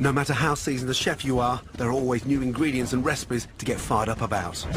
No matter how seasoned a chef you are, there are always new ingredients and recipes to get fired up about.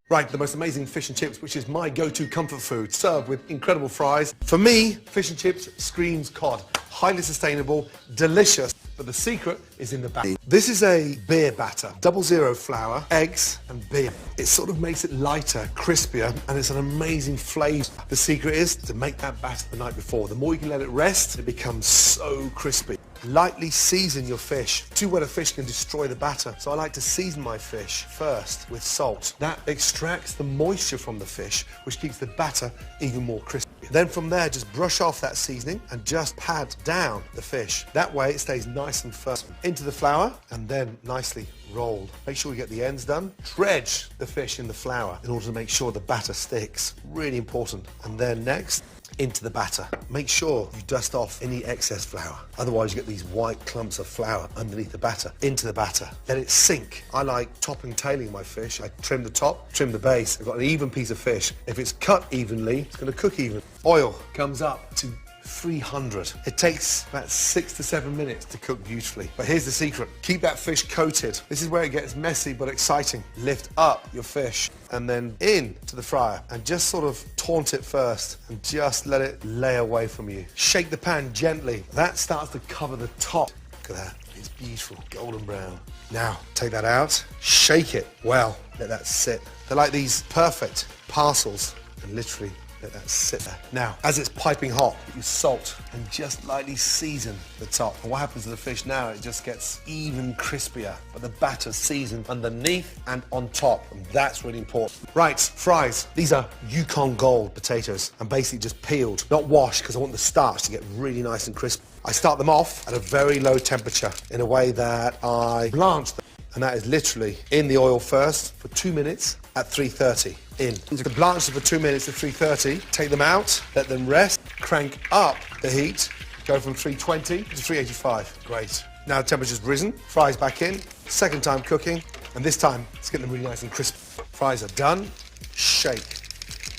Right, the most amazing fish and chips, which is my go-to comfort food, served with incredible fries. For me, fish and chips screams cod. Highly sustainable, delicious, but the secret is in the batter. This is a beer batter, 00 flour, eggs and beer. It sort of makes it lighter, crispier, and it's an amazing flavour. The secret is to make that batter the night before. The more you can let it rest, it becomes so crispy. Lightly season your fish. Too wet a fish can destroy the batter, so I like to season my fish first with salt. That extracts the moisture from the fish, which keeps the batter even more crispy. Then from there, just brush off that seasoning and just pat down the fish. That way it stays nice and firm. Into the flour and then nicely rolled. Make sure you get the ends done. Dredge the fish in the flour in order to make sure the batter sticks. Really important. And then next, into the batter. Make sure you dust off any excess flour. Otherwise you get these white clumps of flour underneath the batter. Into the batter. Let it sink. I like top and tailing my fish. I trim the top, trim the base. I've got an even piece of fish. If it's cut evenly, it's going to cook even. Oil comes up to 300. It takes about 6 to 7 minutes to cook beautifully. But here's the secret. Keep that fish coated. This is where it gets messy but exciting. Lift up your fish and then into the fryer and just sort of taunt it first and just let it lay away from you. Shake the pan gently. That starts to cover the top. Look at that. It's beautiful, golden brown. Now, take that out, shake it well, let that sit. They're like these perfect parcels and literally let that sit there. Now, as it's piping hot, you salt and just lightly season the top. And what happens to the fish now, it just gets even crispier, but the batter's seasoned underneath and on top, and that's really important. Right, fries. These are Yukon Gold potatoes, and basically just peeled, not washed, because I want the starch to get really nice and crisp. I start them off at a very low temperature in a way that I blanch them. And that is literally in the oil first for 2 minutes at 330. In. To blanch them for 2 minutes at 330, take them out, let them rest, crank up the heat, go from 320 to 385. Great. Now the temperature's risen, fries back in, second time cooking, and this time it's getting them really nice and crisp. Fries are done, shake.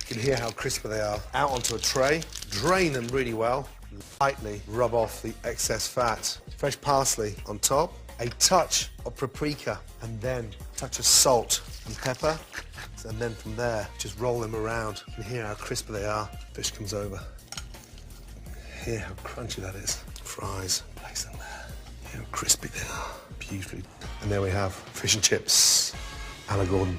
You can hear how crisp they are. Out onto a tray, drain them really well, lightly rub off the excess fat. Fresh parsley on top, a touch of paprika, and then a touch of salt and pepper. And then from there, just roll them around. You can hear how crispy they are. Fish comes over. Hear how crunchy that is. Fries, place them there. Hear how crispy they are. Beautifully. And there we have fish and chips, a la Gordon.